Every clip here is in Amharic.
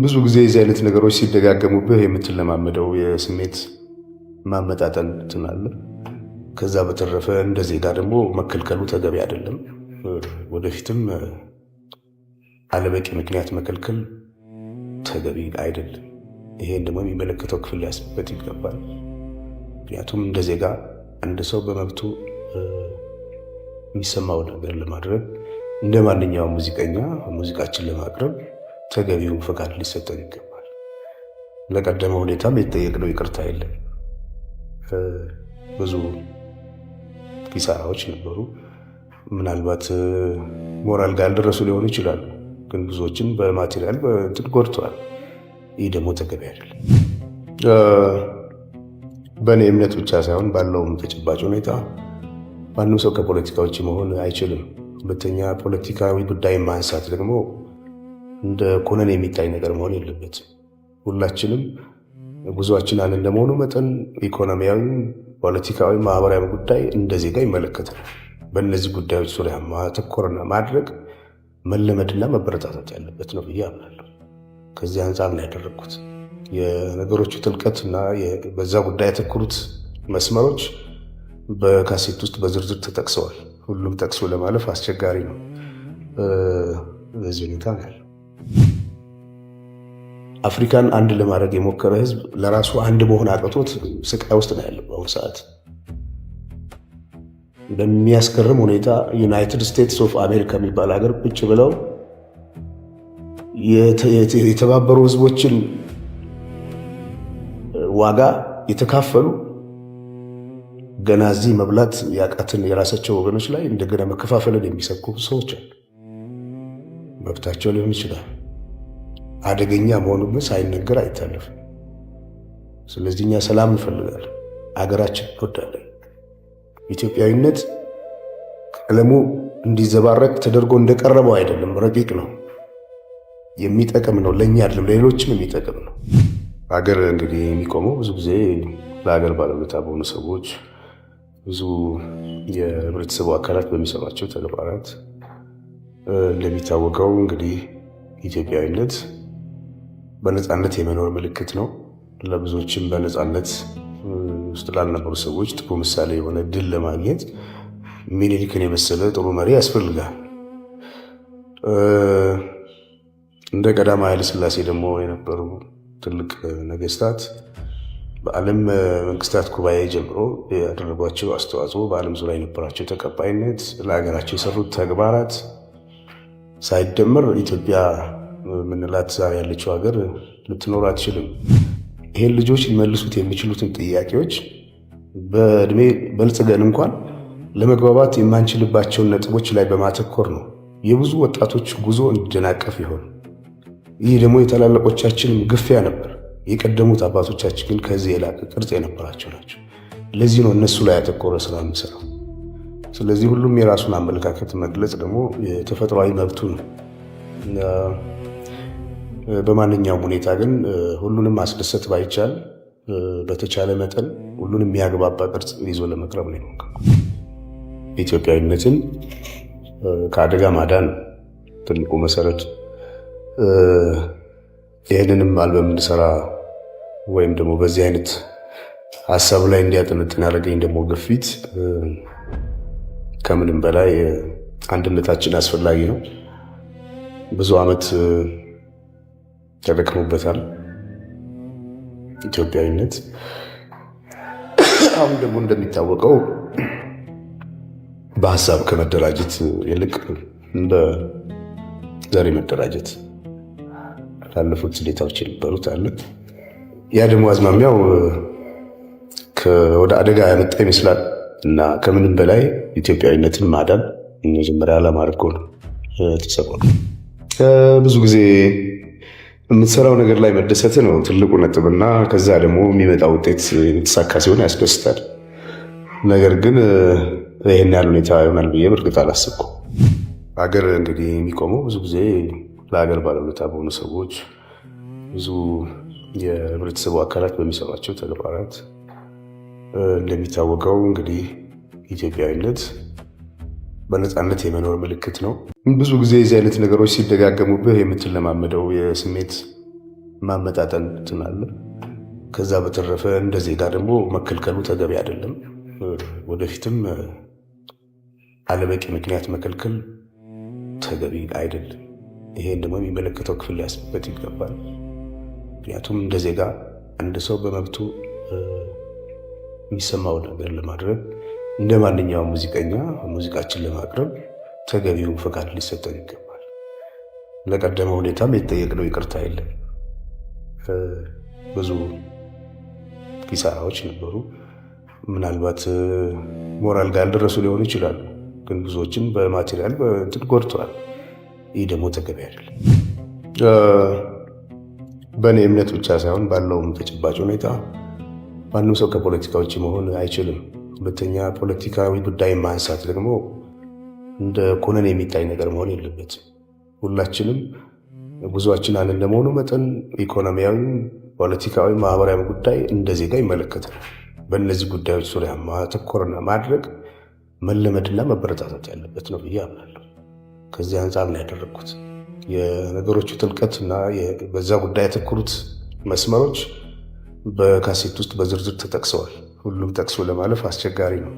ብዙ ጊዜ የዚህ አይነት ነገሮች ሲደጋገሙብህ የምትለማመደው የስሜት ማመጣጠን ትናለ። ከዛ በተረፈ እንደ ዜጋ ደግሞ መከልከሉ ተገቢ አይደለም። ወደፊትም አለበቂ ምክንያት መከልከል ተገቢ አይደለም። ይሄን ደግሞ የሚመለከተው ክፍል ሊያስብበት ይገባል። ምክንያቱም እንደ ዜጋ አንድ ሰው በመብቱ የሚሰማው ነገር ለማድረግ እንደ ማንኛውም ሙዚቀኛ ሙዚቃችን ለማቅረብ ተገቢው ፈቃድ ሊሰጠን ይገባል። ለቀደመ ሁኔታም የተጠየቅነው ይቅርታ የለም። ብዙ ኪሳራዎች ነበሩ። ምናልባት ሞራል ጋር ያልደረሱ ሊሆኑ ይችላሉ፣ ግን ብዙዎችን በማቴሪያል በእንትን ጎድተዋል። ይህ ደግሞ ተገቢ አይደለም። በእኔ እምነት ብቻ ሳይሆን ባለውም ተጨባጭ ሁኔታ ማንም ሰው ከፖለቲካ ውጭ መሆን አይችልም። ሁለተኛ ፖለቲካዊ ጉዳይ ማንሳት ደግሞ እንደ ኮነን የሚታይ ነገር መሆን የለበትም። ሁላችንም ጉዞአችን አንድ እንደመሆኑ መጠን ኢኮኖሚያዊ፣ ፖለቲካዊ፣ ማህበራዊ ጉዳይ እንደ ዜጋ ይመለከታል። በእነዚህ ጉዳዮች ዙሪያ ማተኮርና ማድረግ መለመድና መበረታታት ያለበት ነው ብዬ አምናለሁ። ከዚህ አንጻር ነው ያደረግኩት። የነገሮቹ ጥልቀትና በዛ ጉዳይ ያተኮሩት መስመሮች በካሴት ውስጥ በዝርዝር ተጠቅሰዋል። ሁሉም ጠቅሶ ለማለፍ አስቸጋሪ ነው። በዚህ ሁኔታ ነው ያለው። አፍሪካን አንድ ለማድረግ የሞከረ ህዝብ ለራሱ አንድ መሆን አቅቶት ስቃይ ውስጥ ነው ያለው በአሁኑ ሰዓት። በሚያስገርም ሁኔታ ዩናይትድ ስቴትስ ኦፍ አሜሪካ የሚባል ሀገር ቁጭ ብለው የተባበሩ ህዝቦችን ዋጋ የተካፈሉ ገና እዚህ መብላት ያቃትን የራሳቸው ወገኖች ላይ እንደገና መከፋፈልን የሚሰብኩ ሰዎች አሉ። መብታቸው ሊሆን ይችላል። አደገኛ መሆኑ ግን ሳይነገር አይታለፍም። ስለዚህ እኛ ሰላም እንፈልጋለን፣ አገራችን እንወዳለን። ኢትዮጵያዊነት ቀለሙ እንዲዘባረቅ ተደርጎ እንደቀረበው አይደለም፣ ረቂቅ ነው፣ የሚጠቅም ነው። ለእኛ አይደለም ለሌሎችም የሚጠቅም ነው። ሀገር እንግዲህ የሚቆመው ብዙ ጊዜ ለሀገር ባለውለታ በሆኑ ሰዎች፣ ብዙ የህብረተሰቡ አካላት በሚሰሯቸው ተግባራት። እንደሚታወቀው እንግዲህ ኢትዮጵያዊነት በነፃነት የመኖር ምልክት ነው። ለብዙዎችም በነፃነት ውስጥ ላልነበሩ ሰዎች ጥሩ ምሳሌ የሆነ ድል ለማግኘት ሚኒሊክን የመሰለ ጥሩ መሪ ያስፈልጋል። እንደ ቀዳማዊ ኃይለ ሥላሴ ደግሞ የነበሩ ትልቅ ነገስታት በዓለም መንግስታት ጉባኤ ጀምሮ ያደረጓቸው አስተዋጽኦ፣ በዓለም ዙሪያ የነበራቸው ተቀባይነት፣ ለሀገራቸው የሰሩት ተግባራት ሳይደመር ኢትዮጵያ ምንላት ዛሬ ያለችው ሀገር ልትኖር አትችልም። ይሄን ልጆች ሊመልሱት የሚችሉትን ጥያቄዎች በእድሜ በልጽገን እንኳን ለመግባባት የማንችልባቸውን ነጥቦች ላይ በማተኮር ነው የብዙ ወጣቶች ጉዞ እንዲደናቀፍ ይሆን። ይህ ደግሞ የታላላቆቻችንም ግፊያ ነበር። የቀደሙት አባቶቻችን ግን ከዚህ የላቀ ቅርጽ የነበራቸው ናቸው። ለዚህ ነው እነሱ ላይ ያተኮረ ስራ የምንሰራው። ስለዚህ ሁሉም የራሱን አመለካከት መግለጽ ደግሞ የተፈጥሯዊ መብቱ ነው። በማንኛውም ሁኔታ ግን ሁሉንም ማስደሰት ባይቻል በተቻለ መጠን ሁሉንም የሚያግባባ ቅርጽ ይዞ ለመቅረብ ነው የሞከረው። ኢትዮጵያዊነትን ከአደጋ ማዳን ትልቁ መሰረት። ይህንንም አልበም እንድሰራ ወይም ደግሞ በዚህ አይነት ሀሳብ ላይ እንዲያጠነጥን ያደረገኝ ደግሞ ግፊት ከምንም በላይ አንድነታችን አስፈላጊ ነው። ብዙ ዓመት ተደክሞበታል ኢትዮጵያዊነት። አሁን ደግሞ እንደሚታወቀው በሀሳብ ከመደራጀት ይልቅ እንደ ዘር መደራጀት ላለፉት ሁኔታዎች የነበሩት አለ። ያ ደግሞ አዝማሚያው ወደ አደጋ ያመጣ ይመስላል እና ከምንም በላይ ኢትዮጵያዊነትን ማዳን መጀመሪያ ዓላማ አድርጎ ነው ተሰራው። ብዙ ጊዜ የምትሰራው ነገር ላይ መደሰት ነው ትልቁ ነጥብና ከዛ ደግሞ የሚመጣ ውጤት የተሳካ ሲሆን ያስደስታል። ነገር ግን ይህን ያህል ሁኔታ ይሆናል ብዬ በእርግጥ አላሰብኩም። ሀገር እንግዲህ የሚቆመው ብዙ ጊዜ ለሀገር ባለውለታ በሆኑ ሰዎች፣ ብዙ የህብረተሰቡ አካላት በሚሰሯቸው ተግባራት። እንደሚታወቀው እንግዲህ ኢትዮጵያዊነት በነፃነት የመኖር ምልክት ነው። ብዙ ጊዜ የዚህ አይነት ነገሮች ሲደጋገሙብህ የምትለማመደው የስሜት ማመጣጠን ትናለ። ከዛ በተረፈ እንደ ዜጋ ደግሞ መከልከሉ ተገቢ አይደለም። ወደፊትም አለበቂ ምክንያት መከልከል ተገቢ አይደለም። ይሄን ደግሞ የሚመለከተው ክፍል ሊያስብበት ይገባል። ምክንያቱም እንደ ዜጋ አንድ ሰው በመብቱ የሚሰማው ነገር ለማድረግ እንደ ማንኛውም ሙዚቀኛ ሙዚቃችን ለማቅረብ ተገቢው ፈቃድ ሊሰጠን ይገባል። ለቀደመ ሁኔታም የተጠየቅነው ይቅርታ የለም። ብዙ ኪሳራዎች ነበሩ። ምናልባት ሞራል ጋር ያልደረሱ ሊሆኑ ይችላሉ፣ ግን ብዙዎችን በማቴሪያል በእንትን ጎድተዋል። ይህ ደግሞ ተገቢ አይደለም። በእኔ እምነት ብቻ ሳይሆን ባለውም ተጨባጭ ሁኔታ ማንም ሰው ከፖለቲካ ውጭ መሆን አይችልም። ሁለተኛ ፖለቲካዊ ጉዳይ ማንሳት ደግሞ እንደ ኮነን የሚታይ ነገር መሆን የለበትም። ሁላችንም ጉዞአችን አንድ እንደመሆኑ መጠን ኢኮኖሚያዊ፣ ፖለቲካዊ፣ ማህበራዊ ጉዳይ እንደ ዜጋ ይመለከታል። በእነዚህ ጉዳዮች ዙሪያ ማተኮርና ማድረግ መለመድና መበረታታት ያለበት ነው ብዬ አምናለሁ። ከዚህ አንጻር ነው ያደረግኩት። የነገሮቹ ጥልቀት እና በዛ ጉዳይ ያተኮሩት መስመሮች በካሴት ውስጥ በዝርዝር ተጠቅሰዋል። ሁሉም ጠቅሶ ለማለፍ አስቸጋሪ ነው።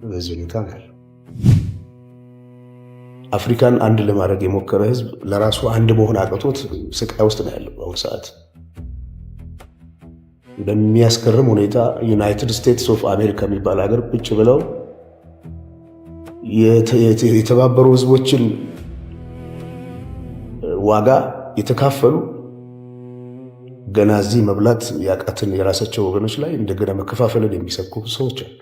በዚህ ሁኔታ ነው ያለው። አፍሪካን አንድ ለማድረግ የሞከረ ህዝብ ለራሱ አንድ መሆን አቅቶት ስቃይ ውስጥ ነው ያለው በአሁኑ ሰዓት። በሚያስገርም ሁኔታ ዩናይትድ ስቴትስ ኦፍ አሜሪካ የሚባል ሀገር ቁጭ ብለው የተባበሩ ህዝቦችን ዋጋ የተካፈሉ ገና እዚህ መብላት ያቃትን የራሳቸው ወገኖች ላይ እንደገና መከፋፈልን የሚሰብኩ ሰዎች አሉ።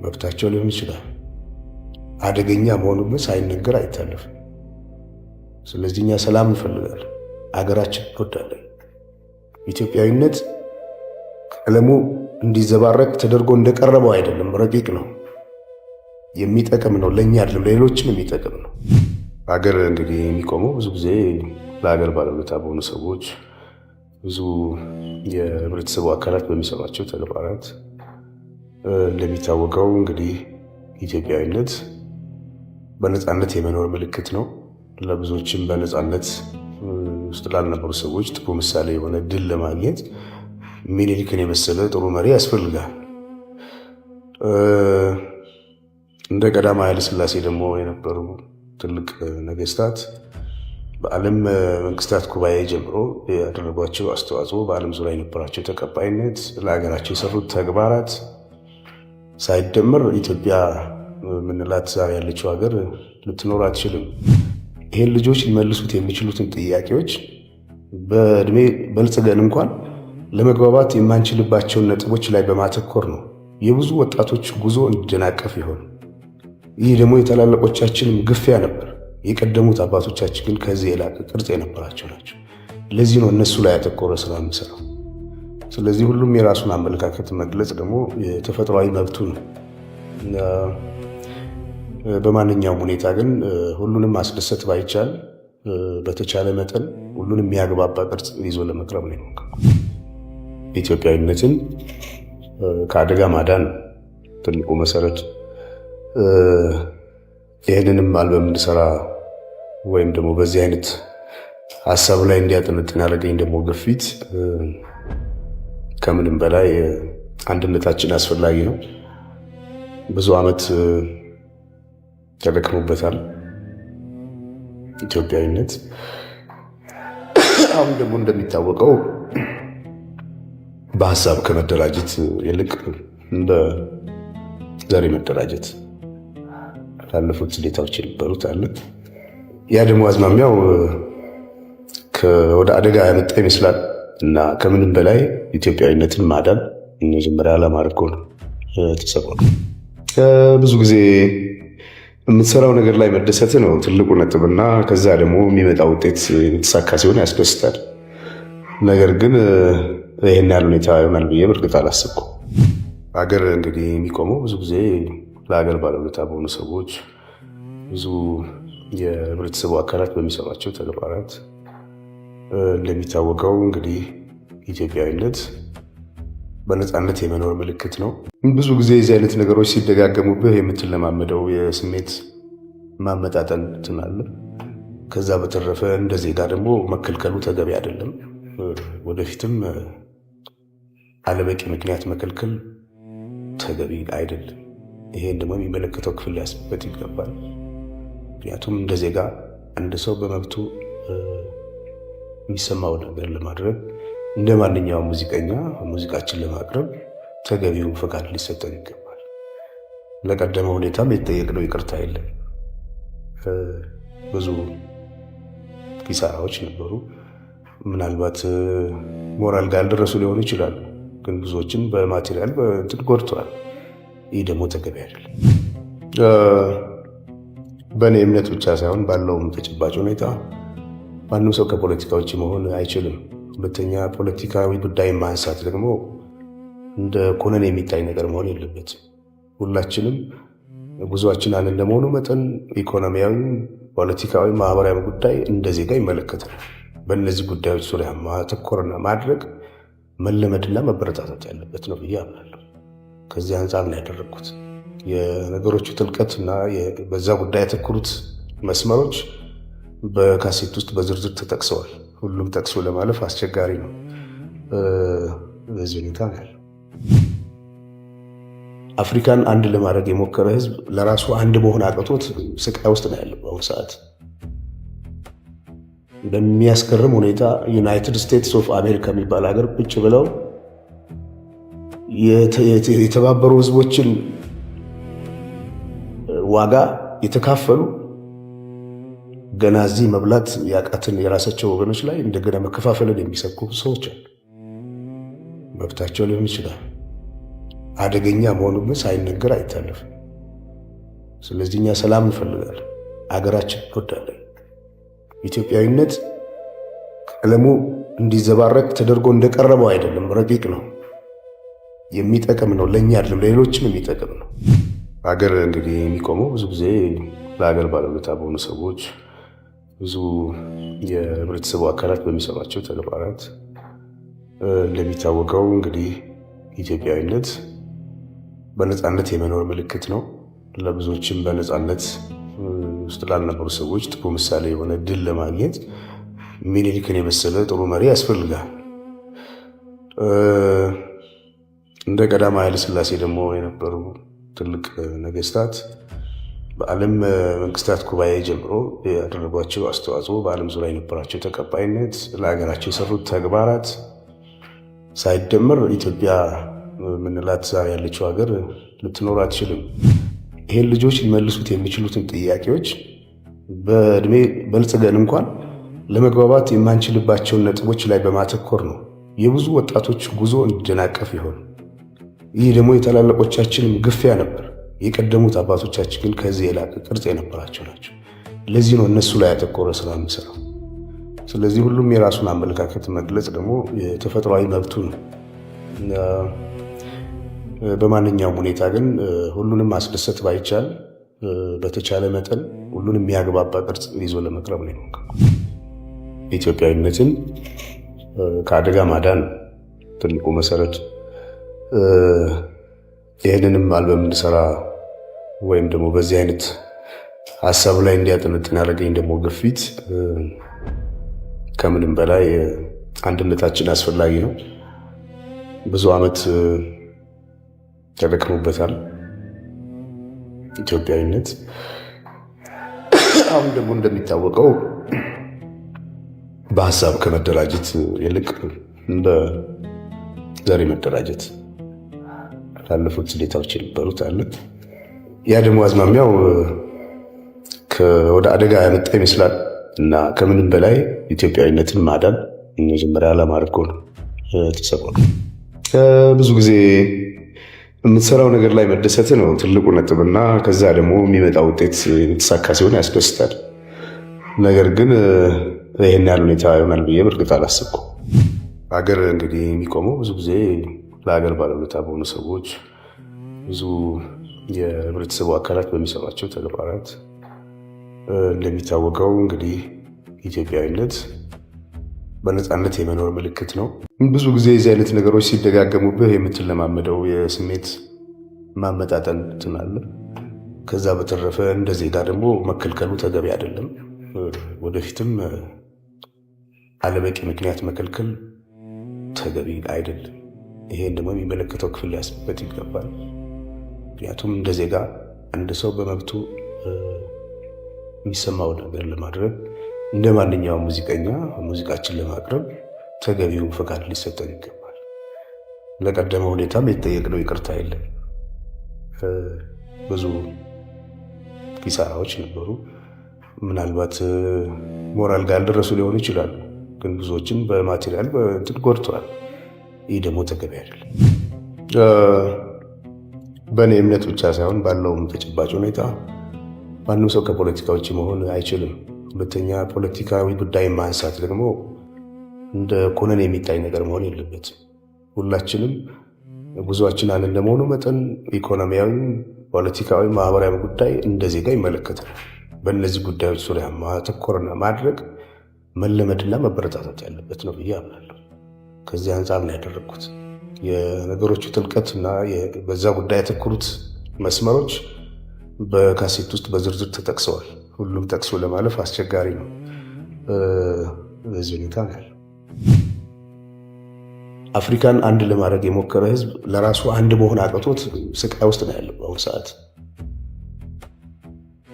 መብታቸው ሊሆን ይችላል። አደገኛ መሆኑን ሳይነገር አይታለፍም። ስለዚህ እኛ ሰላም እንፈልጋለን፣ አገራችን እንወዳለን። ኢትዮጵያዊነት ቀለሙ እንዲዘባረቅ ተደርጎ እንደቀረበው አይደለም፣ ረቂቅ ነው፣ የሚጠቅም ነው። ለእኛ አይደለም ለሌሎችም የሚጠቅም ነው። አገር እንግዲህ የሚቆመው ብዙ ጊዜ ለሀገር ባለውለታ በሆኑ ሰዎች፣ ብዙ የህብረተሰቡ አካላት በሚሰሯቸው ተግባራት። እንደሚታወቀው እንግዲህ ኢትዮጵያዊነት በነፃነት የመኖር ምልክት ነው። ለብዙዎችም በነፃነት ውስጥ ላልነበሩ ሰዎች ጥሩ ምሳሌ የሆነ ድል ለማግኘት ሚኒሊክን የመሰለ ጥሩ መሪ ያስፈልጋል። እንደ ቀዳማዊ ኃይለ ሥላሴ ደግሞ የነበሩ ትልቅ ነገስታት በዓለም መንግስታት ጉባኤ ጀምሮ ያደረጓቸው አስተዋጽኦ፣ በዓለም ዙሪያ የነበራቸው ተቀባይነት፣ ለሀገራቸው የሰሩት ተግባራት ሳይደመር ኢትዮጵያ ምንላት ዛሬ ያለችው ሀገር ልትኖር አትችልም። ይህን ልጆች ሊመልሱት የሚችሉትን ጥያቄዎች በእድሜ በልጽገን እንኳን ለመግባባት የማንችልባቸውን ነጥቦች ላይ በማተኮር ነው የብዙ ወጣቶች ጉዞ እንዲደናቀፍ ይሆን። ይህ ደግሞ የታላላቆቻችንም ግፊያ ነበር። የቀደሙት አባቶቻችን ግን ከዚህ የላቀ ቅርጽ የነበራቸው ናቸው። ለዚህ ነው እነሱ ላይ ያተኮረ ስራ የሚሰራው። ስለዚህ ሁሉም የራሱን አመለካከት መግለጽ ደግሞ የተፈጥሯዊ መብቱ ነው። በማንኛውም ሁኔታ ግን ሁሉንም ማስደሰት ባይቻል በተቻለ መጠን ሁሉንም የሚያግባባ ቅርጽ ይዞ ለመቅረብ ነው የሞከረው። ኢትዮጵያዊነትን ከአደጋ ማዳን ትልቁ መሰረት። ይህንንም አልበም እንድሰራ ወይም ደግሞ በዚህ አይነት ሀሳብ ላይ እንዲያጠነጥን ያደረገኝ ደግሞ ግፊት ከምንም በላይ አንድነታችን አስፈላጊ ነው። ብዙ ዓመት ተደክሞበታል ኢትዮጵያዊነት። አሁን ደግሞ እንደሚታወቀው በሀሳብ ከመደራጀት ይልቅ እንደ ዘሬ መደራጀት ላለፉት ስሌታዎች የነበሩት አለ። ያ ደግሞ አዝማሚያው ወደ አደጋ ያመጣ ይመስላል እና ከምንም በላይ ኢትዮጵያዊነትን ማዳን መጀመሪያ ዓላማ አድርጎ ነው ተሰራው። ብዙ ጊዜ የምትሰራው ነገር ላይ መደሰት ነው ትልቁ ነጥብና ከዛ ደግሞ የሚመጣ ውጤት የተሳካ ሲሆን ያስደስታል። ነገር ግን ይህን ያህል ሁኔታ ይሆናል ብዬ በእርግጥ አላሰብኩም። ሀገር እንግዲህ የሚቆመው ብዙ ጊዜ ለሀገር ባለውለታ በሆኑ ሰዎች፣ ብዙ የህብረተሰቡ አካላት በሚሰሯቸው ተግባራት። እንደሚታወቀው እንግዲህ ኢትዮጵያዊነት በነፃነት የመኖር ምልክት ነው። ብዙ ጊዜ የዚህ አይነት ነገሮች ሲደጋገሙብህ የምትለማመደው የስሜት ማመጣጠን ትናለ። ከዛ በተረፈ እንደ ዜጋ ደግሞ መከልከሉ ተገቢ አይደለም። ወደፊትም አለበቂ ምክንያት መከልከል ተገቢ አይደለም። ይሄን ደግሞ የሚመለከተው ክፍል ሊያስብበት ይገባል። ምክንያቱም እንደ ዜጋ አንድ ሰው በመብቱ የሚሰማው ነገር ለማድረግ እንደ ማንኛውም ሙዚቀኛ ሙዚቃችን ለማቅረብ ተገቢው ፈቃድ ሊሰጠን ይገባል። ለቀደመ ሁኔታም የተጠየቅነው ይቅርታ የለም። ብዙ ኪሳራዎች ነበሩ። ምናልባት ሞራል ጋር ያልደረሱ ሊሆኑ ይችላሉ፣ ግን ብዙዎችን በማቴሪያል በእንትን ጎድተዋል። ይህ ደግሞ ተገቢ አይደለም። በእኔ እምነት ብቻ ሳይሆን ባለውም ተጨባጭ ሁኔታ ማንም ሰው ከፖለቲካ ውጭ መሆን አይችልም። ሁለተኛ ፖለቲካዊ ጉዳይ ማንሳት ደግሞ እንደ ኮነን የሚታይ ነገር መሆን የለበትም። ሁላችንም ጉዞአችን አንድ እንደመሆኑ መጠን ኢኮኖሚያዊ፣ ፖለቲካዊ፣ ማህበራዊ ጉዳይ እንደ ዜጋ ይመለከታል። በእነዚህ ጉዳዮች ዙሪያ ማተኮርና ማድረግ መለመድና መበረታታት ያለበት ነው ብዬ አምናለሁ። ከዚህ አንጻር ነው ያደረግኩት። የነገሮቹ ጥልቀትና በዛ ጉዳይ ያተኮሩት መስመሮች በካሴት ውስጥ በዝርዝር ተጠቅሰዋል። ሁሉም ጠቅሶ ለማለፍ አስቸጋሪ ነው። በዚህ ሁኔታ ነው ያለው። አፍሪካን አንድ ለማድረግ የሞከረ ህዝብ ለራሱ አንድ መሆን አቅቶት ስቃይ ውስጥ ነው ያለው በአሁኑ ሰዓት። በሚያስገርም ሁኔታ ዩናይትድ ስቴትስ ኦፍ አሜሪካ የሚባል ሀገር ቁጭ ብለው የተባበሩ ህዝቦችን ዋጋ የተካፈሉ ገና እዚህ መብላት ያቃትን የራሳቸው ወገኖች ላይ እንደገና መከፋፈልን የሚሰብኩ ሰዎች አሉ። መብታቸው ሊሆን ይችላል። አደገኛ መሆኑን ሳይነገር አይታለፍም። ስለዚህ እኛ ሰላም እንፈልጋለን፣ አገራችን እንወዳለን። ኢትዮጵያዊነት ቀለሙ እንዲዘባረቅ ተደርጎ እንደቀረበው አይደለም፣ ረቂቅ ነው፣ የሚጠቅም ነው። ለእኛ አይደለም ለሌሎችም የሚጠቅም ነው። ሀገር እንግዲህ የሚቆመው ብዙ ጊዜ ለሀገር ባለውለታ በሆኑ ሰዎች፣ ብዙ የህብረተሰቡ አካላት በሚሰሯቸው ተግባራት። እንደሚታወቀው እንግዲህ ኢትዮጵያዊነት በነፃነት የመኖር ምልክት ነው። ለብዙዎችም በነፃነት ውስጥ ላልነበሩ ሰዎች ጥሩ ምሳሌ የሆነ ድል ለማግኘት ሚኒሊክን የመሰለ ጥሩ መሪ ያስፈልጋል። እንደ ቀዳማዊ ኃይለ ሥላሴ ደግሞ የነበሩ ትልቅ ነገስታት በዓለም መንግስታት ጉባኤ ጀምሮ ያደረጓቸው አስተዋጽኦ፣ በዓለም ዙሪያ የነበራቸው ተቀባይነት፣ ለሀገራቸው የሰሩት ተግባራት ሳይደመር ኢትዮጵያ ምንላት ዛሬ ያለችው ሀገር ልትኖር አትችልም። ይሄን ልጆች ሊመልሱት የሚችሉትን ጥያቄዎች በእድሜ በልጽገን እንኳን ለመግባባት የማንችልባቸውን ነጥቦች ላይ በማተኮር ነው የብዙ ወጣቶች ጉዞ እንዲደናቀፍ ይሆን። ይህ ደግሞ የታላላቆቻችንም ግፊያ ነበር። የቀደሙት አባቶቻችን ግን ከዚህ የላቀ ቅርጽ የነበራቸው ናቸው። ለዚህ ነው እነሱ ላይ ያተኮረ ስራ የምንሰራው። ስለዚህ ሁሉም የራሱን አመለካከት መግለጽ ደግሞ የተፈጥሯዊ መብቱ ነው። በማንኛውም ሁኔታ ግን ሁሉንም ማስደሰት ባይቻል በተቻለ መጠን ሁሉንም የሚያግባባ ቅርጽ ይዞ ለመቅረብ ነው የሞከረው። ኢትዮጵያዊነትን ከአደጋ ማዳን ትልቁ መሰረት። ይህንንም አልበም እንድሰራ ወይም ደግሞ በዚህ አይነት ሀሳብ ላይ እንዲያጠነጥን ያደረገኝ ደግሞ ግፊት ከምንም በላይ አንድነታችን አስፈላጊ ነው። ብዙ ዓመት ተደክሞበታል ኢትዮጵያዊነት። አሁን ደግሞ እንደሚታወቀው በሀሳብ ከመደራጀት ይልቅ በዘር መደራጀት ላለፉት ሁኔታዎች የነበሩት አለ። ያ ደግሞ አዝማሚያው ወደ አደጋ ያመጣ ይመስላል እና ከምንም በላይ ኢትዮጵያዊነትን ማዳን መጀመሪያ ዓላማ አድርጎ ነው ተሰቅሏል። ብዙ ጊዜ የምትሰራው ነገር ላይ መደሰት ነው ትልቁ ነጥብና ከዛ ደግሞ የሚመጣ ውጤት የተሳካ ሲሆን ያስደስታል። ነገር ግን ይህን ያህል ሁኔታ ይሆናል ብዬ በእርግጥ አላሰብኩም። ሀገር እንግዲህ የሚቆመው ብዙ ጊዜ ለሀገር ባለውለታ በሆኑ ሰዎች፣ ብዙ የህብረተሰቡ አካላት በሚሰሯቸው ተግባራት። እንደሚታወቀው እንግዲህ ኢትዮጵያዊነት በነፃነት የመኖር ምልክት ነው። ብዙ ጊዜ የዚህ አይነት ነገሮች ሲደጋገሙብህ የምትለማመደው የስሜት ማመጣጠን ትናለ። ከዛ በተረፈ እንደ ዜጋ ደግሞ መከልከሉ ተገቢ አይደለም። ወደፊትም አለበቂ ምክንያት መከልከል ተገቢ አይደለም። ይሄን ደግሞ የሚመለከተው ክፍል ሊያስብበት ይገባል። ምክንያቱም እንደ ዜጋ አንድ ሰው በመብቱ የሚሰማው ነገር ለማድረግ እንደ ማንኛውም ሙዚቀኛ ሙዚቃችን ለማቅረብ ተገቢው ፈቃድ ሊሰጠን ይገባል። ለቀደመ ሁኔታም የተጠየቅነው ይቅርታ የለም። ብዙ ኪሳራዎች ነበሩ። ምናልባት ሞራል ጋር ያልደረሱ ሊሆኑ ይችላሉ፣ ግን ብዙዎችን በማቴሪያል በእንትን ጎድተዋል። ይህ ደግሞ ተገቢ አይደለም። በእኔ እምነት ብቻ ሳይሆን ባለውም ተጨባጭ ሁኔታ ማንም ሰው ከፖለቲካ ውጭ መሆን አይችልም። ሁለተኛ ፖለቲካዊ ጉዳይ ማንሳት ደግሞ እንደ ኮነን የሚታይ ነገር መሆን የለበትም። ሁላችንም ብዙዎችን አንድ እንደመሆኑ መጠን ኢኮኖሚያዊ፣ ፖለቲካዊ፣ ማህበራዊ ጉዳይ እንደ ዜጋ ይመለከታል። በእነዚህ ጉዳዮች ዙሪያ ማተኮርና ማድረግ መለመድና መበረታታት ያለበት ነው ብዬ አምናለሁ። ከዚህ አንጻር ነው ያደረግኩት። የነገሮቹ ጥልቀትና በዛ ጉዳይ ያተኮሩት መስመሮች በካሴት ውስጥ በዝርዝር ተጠቅሰዋል። ሁሉም ጠቅሶ ለማለፍ አስቸጋሪ ነው። በዚህ ሁኔታ ነው ያለው። አፍሪካን አንድ ለማድረግ የሞከረ ህዝብ ለራሱ አንድ መሆን አቅቶት ስቃይ ውስጥ ነው ያለው በአሁኑ ሰዓት።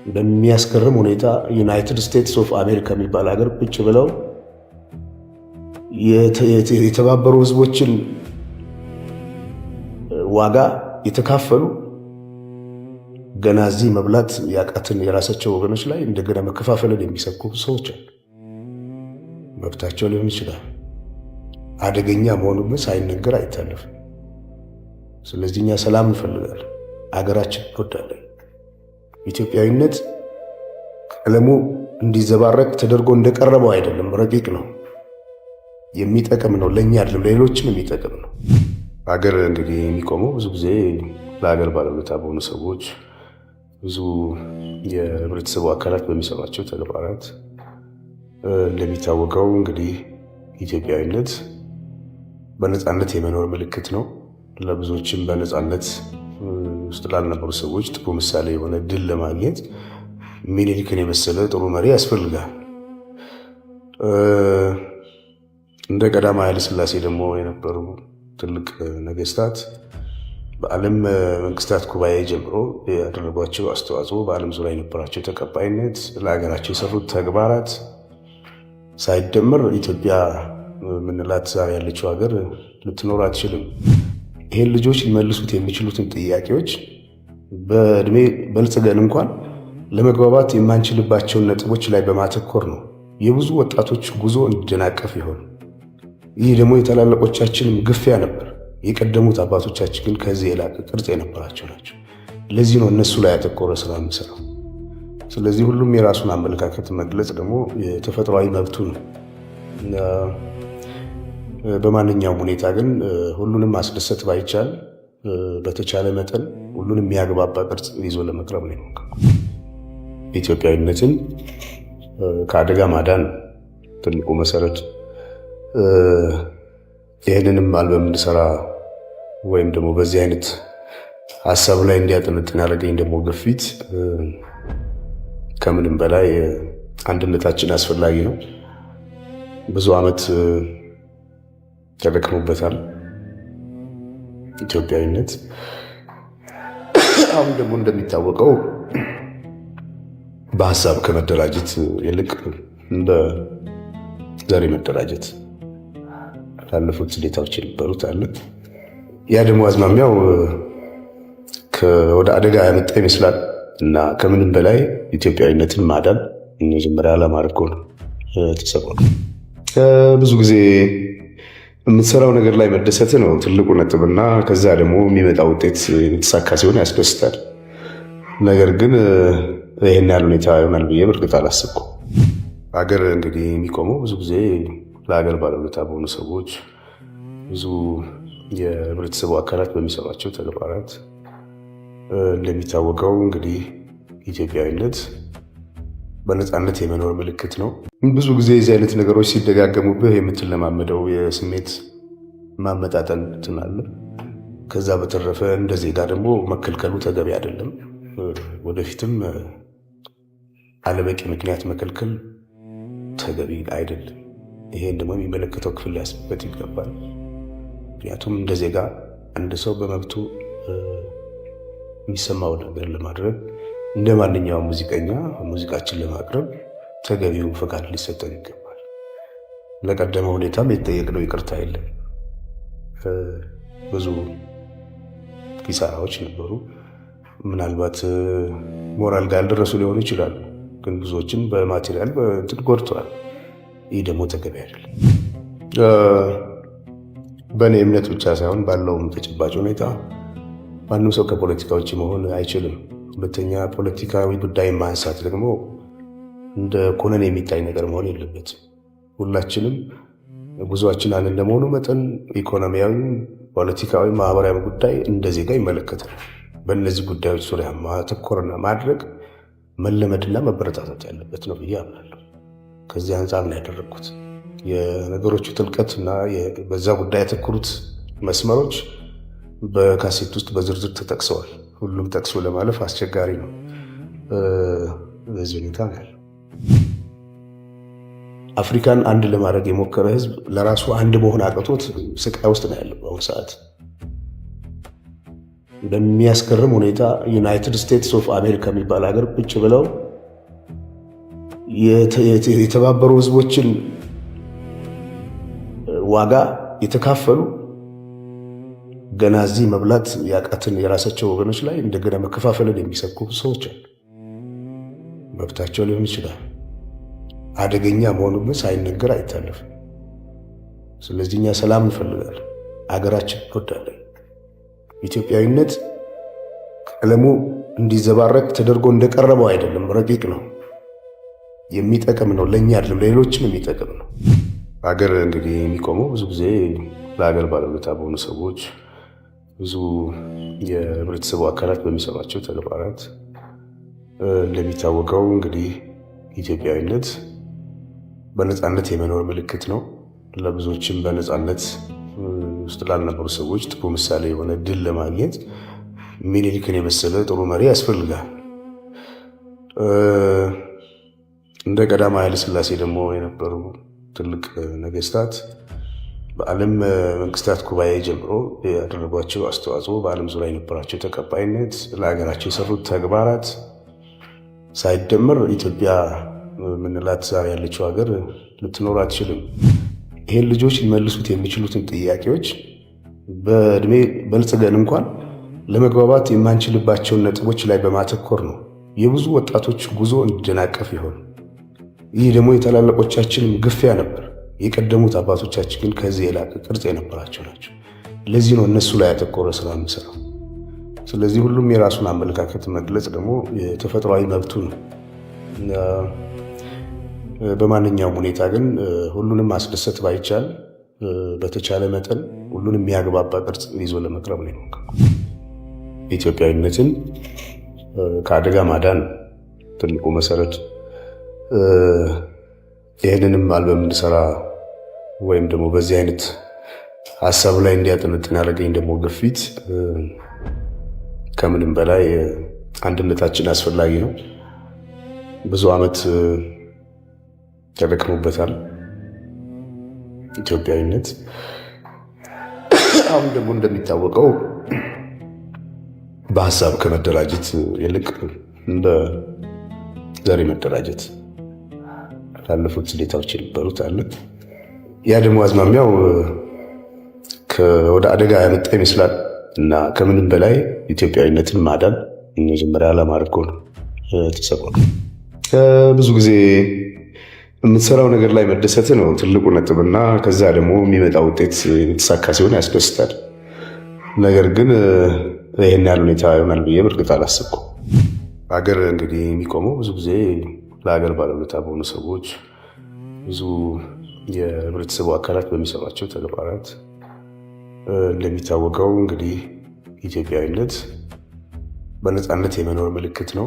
በሚያስገርም ሁኔታ ዩናይትድ ስቴትስ ኦፍ አሜሪካ የሚባል ሀገር ቁጭ ብለው የተባበሩ ህዝቦችን ዋጋ የተካፈሉ ገና እዚህ መብላት ያቃትን የራሳቸው ወገኖች ላይ እንደገና መከፋፈልን የሚሰብኩ ሰዎች አሉ። መብታቸው ሊሆን ይችላል። አደገኛ መሆኑን ሳይነገር አይታለፍም። ስለዚህ እኛ ሰላም እንፈልጋለን፣ አገራችን እንወዳለን። ኢትዮጵያዊነት ቀለሙ እንዲዘባረቅ ተደርጎ እንደቀረበው አይደለም፣ ረቂቅ ነው፣ የሚጠቅም ነው። ለእኛ አይደለም ለሌሎችም የሚጠቅም ነው። ሀገር እንግዲህ የሚቆመው ብዙ ጊዜ ለሀገር ባለውለታ በሆኑ ሰዎች፣ ብዙ የህብረተሰቡ አካላት በሚሰሯቸው ተግባራት። እንደሚታወቀው እንግዲህ ኢትዮጵያዊነት በነፃነት የመኖር ምልክት ነው። ለብዙዎችም በነፃነት ውስጥ ላልነበሩ ሰዎች ጥሩ ምሳሌ የሆነ ድል ለማግኘት ሚኒሊክን የመሰለ ጥሩ መሪ ያስፈልጋል። እንደ ቀዳማዊ ኃይለ ሥላሴ ደግሞ የነበሩ ትልቅ ነገስታት በዓለም መንግስታት ጉባኤ ጀምሮ ያደረጓቸው አስተዋጽኦ፣ በዓለም ዙሪያ የነበራቸው ተቀባይነት፣ ለሀገራቸው የሰሩት ተግባራት ሳይደመር ኢትዮጵያ ምንላት ዛሬ ያለችው ሀገር ልትኖር አትችልም። ይሄን ልጆች ሊመልሱት የሚችሉትን ጥያቄዎች በእድሜ በልጽገን እንኳን ለመግባባት የማንችልባቸውን ነጥቦች ላይ በማተኮር ነው የብዙ ወጣቶች ጉዞ እንዲደናቀፍ ይሆን። ይህ ደግሞ የታላላቆቻችንም ግፊያ ነበር። የቀደሙት አባቶቻችን ግን ከዚህ የላቀ ቅርጽ የነበራቸው ናቸው። ለዚህ ነው እነሱ ላይ ያተኮረ ስራ የምሰራው። ስለዚህ ሁሉም የራሱን አመለካከት መግለጽ ደግሞ የተፈጥሯዊ መብቱ ነው። በማንኛውም ሁኔታ ግን ሁሉንም ማስደሰት ባይቻል በተቻለ መጠን ሁሉንም የሚያግባባ ቅርጽ ይዞ ለመቅረብ ነው የሞከርኩት። ኢትዮጵያዊነትን ከአደጋ ማዳን ትልቁ መሰረት። ይህንንም አልበም እንድሰራ ወይም ደግሞ በዚህ አይነት ሀሳብ ላይ እንዲያጠነጥን ያደረገኝ ደግሞ ግፊት ከምንም በላይ አንድነታችን አስፈላጊ ነው። ብዙ ዓመት ተደክሞበታል ኢትዮጵያዊነት። አሁን ደግሞ እንደሚታወቀው በሀሳብ ከመደራጀት ይልቅ እንደ ዘር መደራጀት ላለፉት ሁኔታዎች የነበሩት አለ። ያ ደግሞ አዝማሚያው ወደ አደጋ ያመጣ ይመስላል እና ከምንም በላይ ኢትዮጵያዊነትን ማዳን መጀመሪያ ዓላማ አድርጎ ነው ተሰራው። ብዙ ጊዜ የምትሰራው ነገር ላይ መደሰት ነው ትልቁ ነጥብና ከዛ ደግሞ የሚመጣ ውጤት የተሳካ ሲሆን ያስደስታል። ነገር ግን ይህን ያህል ሁኔታ ይሆናል ብዬ በእርግጥ አላሰብኩም። ሀገር እንግዲህ የሚቆመው ብዙ ጊዜ ለሀገር ባለውለታ በሆኑ ሰዎች፣ ብዙ የህብረተሰቡ አካላት በሚሰሯቸው ተግባራት። እንደሚታወቀው እንግዲህ ኢትዮጵያዊነት በነፃነት የመኖር ምልክት ነው። ብዙ ጊዜ የዚህ አይነት ነገሮች ሲደጋገሙብህ የምትለማመደው የስሜት ማመጣጠን ትናለ። ከዛ በተረፈ እንደ ዜጋ ደግሞ መከልከሉ ተገቢ አይደለም። ወደፊትም አለበቂ ምክንያት መከልከል ተገቢ አይደለም። ይሄን ደግሞ የሚመለከተው ክፍል ሊያስብበት ይገባል። ምክንያቱም እንደ ዜጋ አንድ ሰው በመብቱ የሚሰማው ነገር ለማድረግ እንደ ማንኛውም ሙዚቀኛ ሙዚቃችን ለማቅረብ ተገቢው ፈቃድ ሊሰጠን ይገባል። ለቀደመ ሁኔታም የተጠየቅነው ይቅርታ የለም። ብዙ ኪሳራዎች ነበሩ። ምናልባት ሞራል ጋር ያልደረሱ ሊሆኑ ይችላሉ፣ ግን ብዙዎችን በማቴሪያል ጎድተዋል። ይህ ደግሞ ተገቢ አይደለም። በእኔ እምነት ብቻ ሳይሆን ባለውም ተጨባጭ ሁኔታ ማንም ሰው ከፖለቲካ ውጭ መሆን አይችልም። ሁለተኛ ፖለቲካዊ ጉዳይ ማንሳት ደግሞ እንደ ኮነን የሚታይ ነገር መሆን የለበትም። ሁላችንም ጉዞአችን አንድ እንደመሆኑ መጠን ኢኮኖሚያዊ፣ ፖለቲካዊ፣ ማህበራዊ ጉዳይ እንደ ዜጋ ይመለከታል። በእነዚህ ጉዳዮች ዙሪያ ማተኮርና ማድረግ መለመድና መበረታታት ያለበት ነው ብዬ አምናለሁ። ከዚህ አንጻር ነው ያደረግኩት። የነገሮቹ ጥልቀት እና በዛ ጉዳይ ያተኮሩት መስመሮች በካሴት ውስጥ በዝርዝር ተጠቅሰዋል። ሁሉም ጠቅሶ ለማለፍ አስቸጋሪ ነው። በዚህ ሁኔታ ነው ያለው። አፍሪካን አንድ ለማድረግ የሞከረ ህዝብ ለራሱ አንድ መሆን አቅቶት ስቃይ ውስጥ ነው ያለው በአሁኑ ሰዓት። በሚያስገርም ሁኔታ ዩናይትድ ስቴትስ ኦፍ አሜሪካ የሚባል ሀገር ቁጭ ብለው የተባበሩ ህዝቦችን ዋጋ የተካፈሉ ገና እዚህ መብላት ያቃትን የራሳቸው ወገኖች ላይ እንደገና መከፋፈልን የሚሰብኩ ሰዎች አሉ። መብታቸው ሊሆን ይችላል። አደገኛ መሆኑን ሳይነገር አይታለፍም። ስለዚህ እኛ ሰላም እንፈልጋለን፣ አገራችን እንወዳለን። ኢትዮጵያዊነት ቀለሙ እንዲዘባረቅ ተደርጎ እንደቀረበው አይደለም፣ ረቂቅ ነው፣ የሚጠቅም ነው። ለእኛ አይደለም ለሌሎችም የሚጠቅም ነው። አገር እንግዲህ የሚቆመው ብዙ ጊዜ ለሀገር ባለውለታ በሆኑ ሰዎች፣ ብዙ የህብረተሰቡ አካላት በሚሰሯቸው ተግባራት። እንደሚታወቀው እንግዲህ ኢትዮጵያዊነት በነፃነት የመኖር ምልክት ነው። ለብዙዎችም በነፃነት ውስጥ ላልነበሩ ሰዎች ጥሩ ምሳሌ የሆነ ድል ለማግኘት ሚኒሊክን የመሰለ ጥሩ መሪ ያስፈልጋል። እንደ ቀዳማዊ ኃይለ ሥላሴ ደግሞ የነበሩ ትልቅ ነገስታት በዓለም መንግስታት ጉባኤ ጀምሮ ያደረጓቸው አስተዋጽኦ፣ በዓለም ዙሪያ የነበራቸው ተቀባይነት፣ ለሀገራቸው የሰሩት ተግባራት ሳይደመር ኢትዮጵያ ምንላት ዛሬ ያለችው ሀገር ልትኖር አትችልም። ይህን ልጆች ሊመልሱት የሚችሉትን ጥያቄዎች በእድሜ በልጽገን እንኳን ለመግባባት የማንችልባቸውን ነጥቦች ላይ በማተኮር ነው የብዙ ወጣቶች ጉዞ እንዲደናቀፍ ይሆን። ይህ ደግሞ የታላላቆቻችንም ግፊያ ነበር። የቀደሙት አባቶቻችን ግን ከዚህ የላቀ ቅርጽ የነበራቸው ናቸው። ለዚህ ነው እነሱ ላይ ያተኮረ ስራ የምሰራው። ስለዚህ ሁሉም የራሱን አመለካከት መግለጽ ደግሞ የተፈጥሯዊ መብቱ ነው። በማንኛውም ሁኔታ ግን ሁሉንም ማስደሰት ባይቻል በተቻለ መጠን ሁሉንም የሚያግባባ ቅርጽ ይዞ ለመቅረብ ነው የሞከርኩት። ኢትዮጵያዊነትን ከአደጋ ማዳን ትልቁ መሰረት። ይህንንም አልበም እንድሰራ ወይም ደግሞ በዚህ አይነት ሀሳብ ላይ እንዲያጠነጥን ያደረገኝ ደግሞ ግፊት ከምንም በላይ አንድነታችን አስፈላጊ ነው። ብዙ ዓመት ተደክሞበታል ኢትዮጵያዊነት። አሁን ደግሞ እንደሚታወቀው በሀሳብ ከመደራጀት ይልቅ እንደ ዘሬ መደራጀት ላለፉት ስሌታዎች የነበሩት አለ። ያ ደግሞ አዝማሚያው ወደ አደጋ ያመጣ ይመስላል እና ከምንም በላይ ኢትዮጵያዊነትን ማዳን መጀመሪያ ዓላማ አድርጎ ነው ተሰራው። ብዙ ጊዜ የምትሰራው ነገር ላይ መደሰት ነው ትልቁ ነጥብና ከዛ ደግሞ የሚመጣ ውጤት የተሳካ ሲሆን ያስደስታል። ነገር ግን ይህን ያህል ሁኔታ ይሆናል ብዬ በእርግጥ አላሰብኩም። ሀገር እንግዲህ የሚቆመው ብዙ ጊዜ ለሀገር ባለውለታ በሆኑ ሰዎች፣ ብዙ የህብረተሰቡ አካላት በሚሰሯቸው ተግባራት። እንደሚታወቀው እንግዲህ ኢትዮጵያዊነት በነፃነት የመኖር ምልክት ነው።